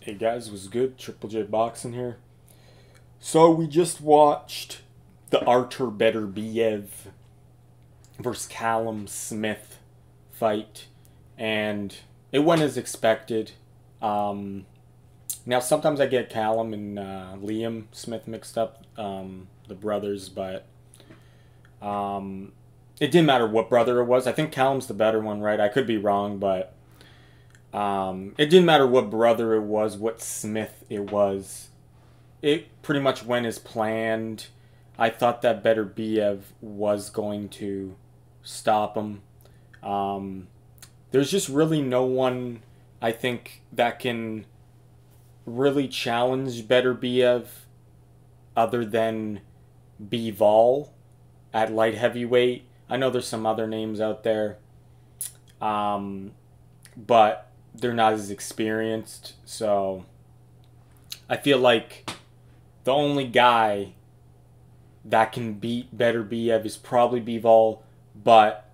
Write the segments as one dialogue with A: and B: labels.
A: Hey guys, was good? Triple J Boxing here. So we just watched the Artur Beterbiev versus Callum Smith fight, and it went as expected. Now sometimes I get Callum and Liam Smith mixed up, the brothers, but it didn't matter what brother it was. I think Callum's the better one, right? I could be wrong, but it didn't matter what brother it was, what Smith it was. It pretty much went as planned. I thought that Beterbiev was going to stop him. There's just really no one, I think, that can really challenge Beterbiev other than Bivol at light heavyweight. I know there's some other names out there, but they're not as experienced. So I feel like the only guy that can beat Beterbiev is probably Bivol, but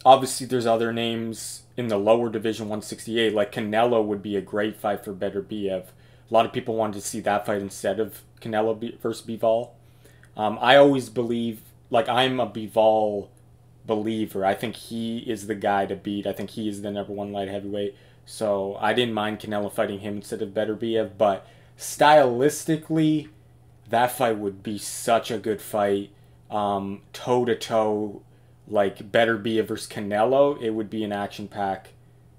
A: obviously there's other names in the lower division 168. Like Canelo would be a great fight for Beterbiev. A lot of people wanted to see that fight instead of Canelo versus Bivol. I always believe, like, I'm a Bivol believer. I think he is the guy to beat. I think he is the #1 light heavyweight. So I didn't mind Canelo fighting him instead of Beterbiev, but stylistically, that fight would be such a good fight. Toe-to-toe, like Beterbiev versus Canelo, it would be an action-packed,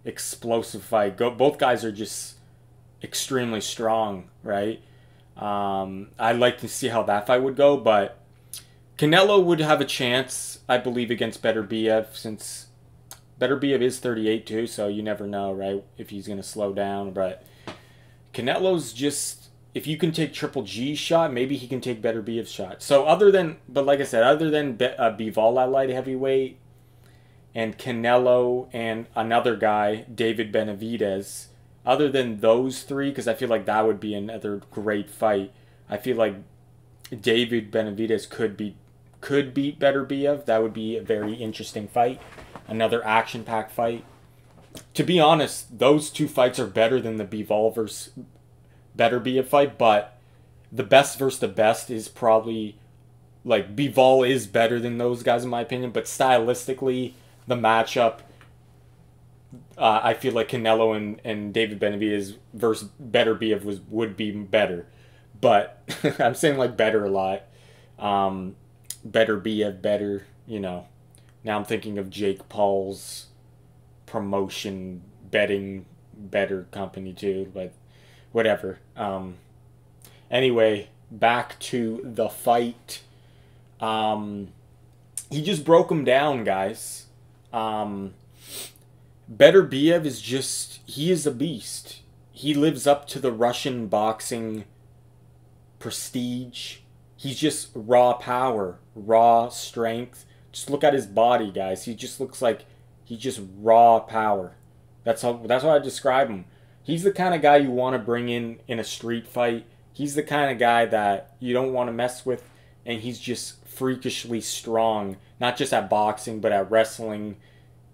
A: explosive fight. Both guys are just extremely strong, right? I'd like to see how that fight would go, but Canelo would have a chance, I believe, against Beterbiev, since Beterbiev is 38 too, so you never know, right, if he's going to slow down. But Canelo's just, if you can take Triple G's shot, maybe he can take Beterbiev's shot. So but like I said, other than Bivol at light heavyweight and Canelo and another guy, David Benavidez, other than those three, because I feel like that would be another great fight. I feel like David Benavidez could beat Beterbiev. That would be a very interesting fight. Another action-packed fight. To be honest, those two fights are better than the Bivol versus Beterbiev fight, but the best versus the best is probably, like, Bivol is better than those guys in my opinion, but stylistically, the matchup, I feel like Canelo and David Benavidez versus Beterbiev would be better. But I'm saying, like, better a lot. Beterbiev better, you know. Now I'm thinking of Jake Paul's promotion betting better company too, but whatever. Anyway, back to the fight. He just broke him down, guys. Beterbiev is just, he is a beast. He lives up to the Russian boxing prestige. He's just raw power, raw strength. Just look at his body, guys. He just looks like he's just raw power. That's how I describe him. He's the kind of guy you want to bring in a street fight. He's the kind of guy that you don't want to mess with, and he's just freakishly strong, not just at boxing, but at wrestling,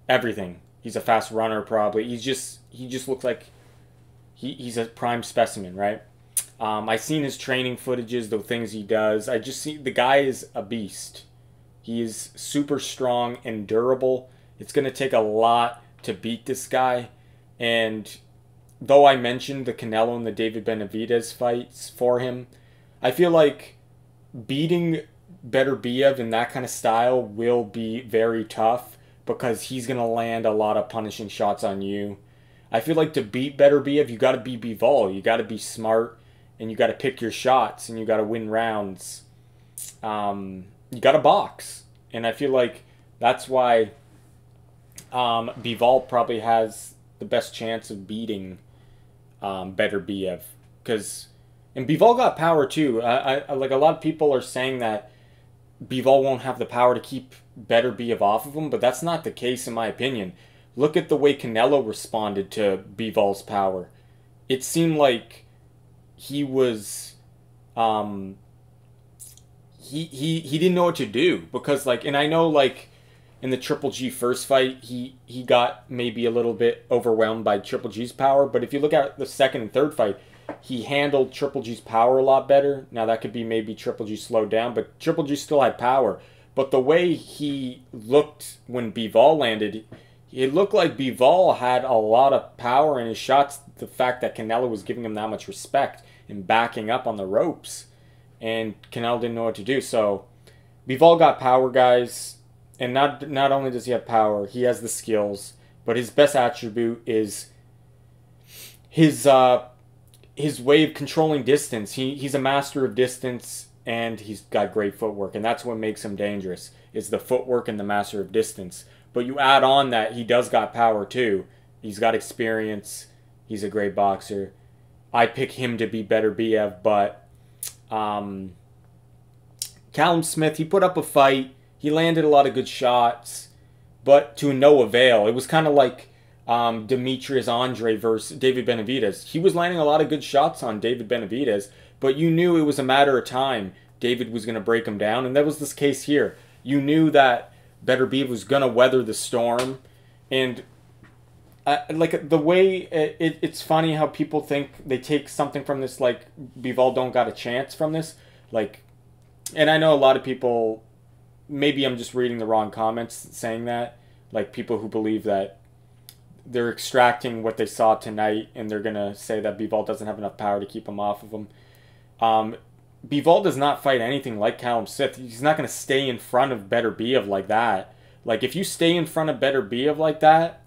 A: everything. He's a fast runner probably. He just looks like he's a prime specimen, right? I've seen his training footages, the things he does. I just see the guy is a beast. He is super strong and durable. It's going to take a lot to beat this guy. And though I mentioned the Canelo and the David Benavidez fights for him, I feel like beating Beterbiev in that kind of style will be very tough because he's going to land a lot of punishing shots on you. I feel like to beat Beterbiev, you got to be Bivol. You got to be smart, and you got to pick your shots, and you got to win rounds. You got to box. And I feel like that's why Bivol probably has the best chance of beating Beterbiev. And Bivol got power too. Like, a lot of people are saying that Bivol won't have the power to keep Beterbiev off of him, but that's not the case in my opinion. Look at the way Canelo responded to Bivol's power. It seemed like he was he didn't know what to do, because, like, and I know, like, in the Triple G first fight, he got maybe a little bit overwhelmed by Triple G's power. But if you look at the second and third fight, he handled Triple G's power a lot better. Now, that could be maybe Triple G slowed down, but Triple G still had power. But the way he looked when Bivol landed, it looked like Bivol had a lot of power in his shots. The fact that Canelo was giving him that much respect and backing up on the ropes. And Canelo didn't know what to do. So, Bivol got power, guys. And not only does he have power, he has the skills. But his best attribute is his way of controlling distance. He's a master of distance, and he's got great footwork. And that's what makes him dangerous, is the footwork and the master of distance. But you add on that he does got power too. He's got experience. He's a great boxer. I pick him to be Beterbiev, but Callum Smith, he put up a fight. He landed a lot of good shots, but to no avail. It was kind of like Dmitry Andre versus David Benavidez. He was landing a lot of good shots on David Benavidez, but you knew it was a matter of time. David was going to break him down, and that was this case here. You knew that Beterbiev was going to weather the storm, and like the way it's funny how people think they take something from this, like Bivol don't got a chance from this, like, and I know a lot of people, maybe I'm just reading the wrong comments saying that, like people who believe that they're extracting what they saw tonight and they're gonna say that Bivol doesn't have enough power to keep him off of him. Bivol does not fight anything like Callum Smith. He's not going to stay in front of Beterbiev like that. Like, if you stay in front of Beterbiev like that,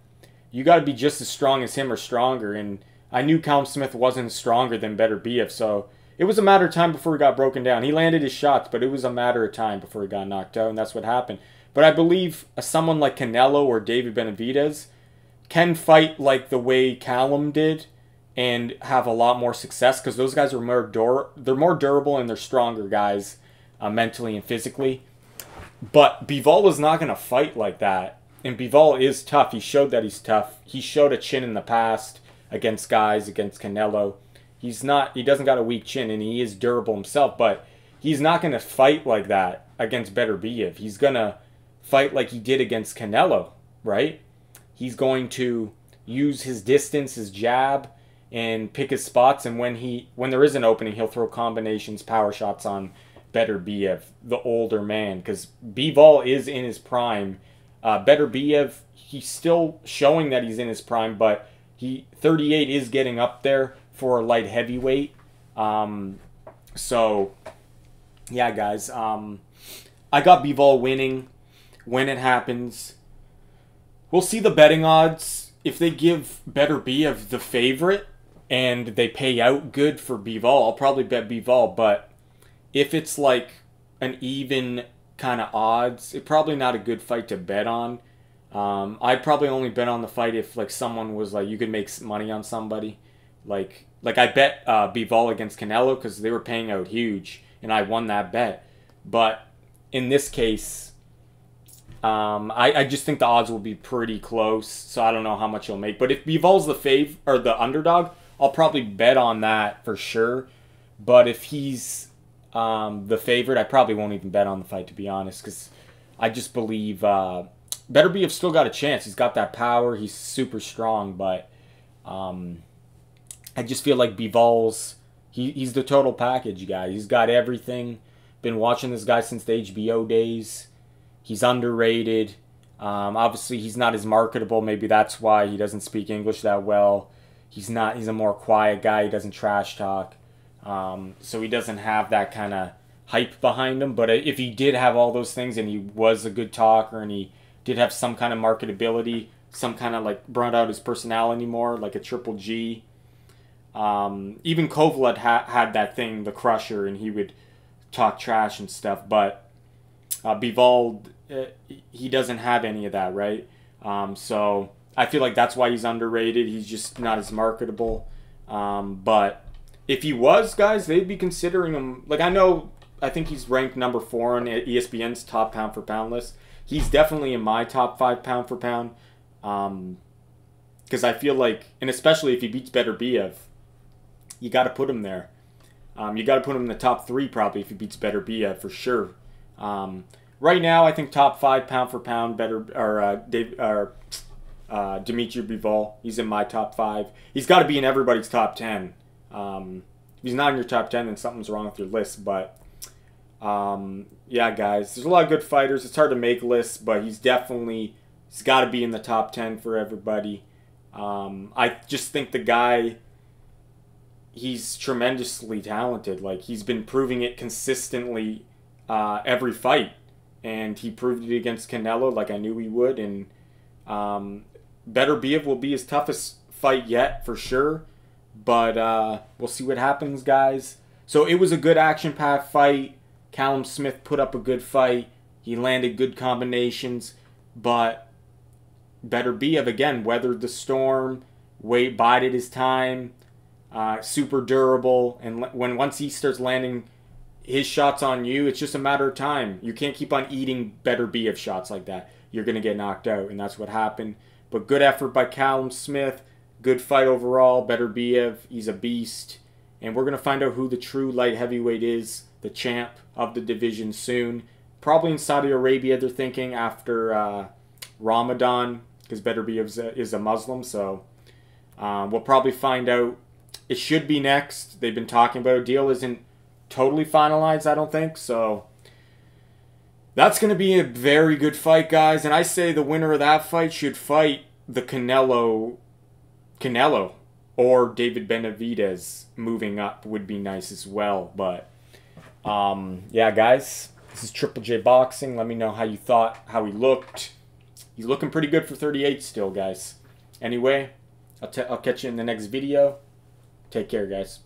A: you got to be just as strong as him or stronger. And I knew Callum Smith wasn't stronger than Beterbiev, so it was a matter of time before he got broken down. He landed his shots, but it was a matter of time before he got knocked out, and that's what happened. But I believe someone like Canelo or David Benavidez can fight like the way Callum did and have a lot more success, because those guys are they're more durable and they're stronger guys, mentally and physically. But Bivol is not going to fight like that. And Bivol is tough. He showed that he's tough. He showed a chin in the past against guys, against Canelo. He doesn't got a weak chin, and he is durable himself, but he's not going to fight like that against Beterbiev. He's going to fight like he did against Canelo, right? He's going to use his distance, his jab, and pick his spots, and when there is an opening, he'll throw combinations, power shots on Beterbiev, the older man, because Bivol is in his prime. Beterbiev, he's still showing that he's in his prime, but 38 is getting up there for a light heavyweight. So, yeah, guys, I got Bivol winning when it happens. We'll see the betting odds. If they give Beterbiev the favorite, and they pay out good for Bivol, I'll probably bet Bivol. But if it's like an even kind of odds, it's probably not a good fight to bet on. I'd probably only bet on the fight if like someone was like, you could make money on somebody. Like I bet Bivol against Canelo because they were paying out huge, and I won that bet. But in this case, I just think the odds will be pretty close, so I don't know how much he'll make. But if Bivol's the underdog, I'll probably bet on that for sure. But if he's the favorite, I probably won't even bet on the fight, to be honest, because I just believe Beterbiev still got a chance. He's got that power. He's super strong, but I just feel like Bivol's he's the total package guy. He's got everything. Been watching this guy since the HBO days. He's underrated. Obviously, he's not as marketable. Maybe that's why he doesn't speak English that well. He's a more quiet guy. He doesn't trash talk. So he doesn't have that kind of hype behind him. But if he did have all those things and he was a good talker and he did have some kind of marketability, some kind of like brought out his personality more, like a Triple G. Even Kovalev had that thing, the Crusher, and he would talk trash and stuff. But Bivol, he doesn't have any of that, right? So I feel like that's why he's underrated. He's just not as marketable. But if he was, guys, they'd be considering him. Like, I think he's ranked number 4 on ESPN's top pound-for-pound list. He's definitely in my top 5 pound-for-pound. Because I feel like, and especially if he beats Beterbiev, you got to put him there. You got to put him in the top 3 probably if he beats Beterbiev for sure. right now, I think top 5 pound for pound better or Dmitry Bivol. He's in my top 5. He's got to be in everybody's top 10. If he's not in your top 10, then something's wrong with your list. But yeah, guys, there's a lot of good fighters. It's hard to make lists, but he's got to be in the top 10 for everybody. I just think the guy, he's tremendously talented. Like, he's been proving it consistently every fight, and he proved it against Canelo like I knew he would. And Beterbiev will be his toughest fight yet for sure, but we'll see what happens, guys. So it was a good action-packed fight. Callum Smith put up a good fight. He landed good combinations, but Beterbiev again weathered the storm, bided his time, super durable, and once he starts landing his shots on you, it's just a matter of time. You can't keep on eating Beterbiev shots like that. You're going to get knocked out, and that's what happened. But good effort by Callum Smith. Good fight overall. Beterbiev, he's a beast. And we're going to find out who the true light heavyweight is, the champ of the division soon. Probably in Saudi Arabia, they're thinking, after Ramadan, because Beterbiev is a Muslim. So we'll probably find out. It should be next. They've been talking about a deal. Isn't totally finalized, I don't think. So that's going to be a very good fight, guys. And I say the winner of that fight should fight the Canelo or David Benavidez moving up would be nice as well. But yeah, guys, this is Triple J Boxing. Let me know how you thought, how he looked. He's looking pretty good for 38 still, guys. Anyway, I'll catch you in the next video. Take care, guys.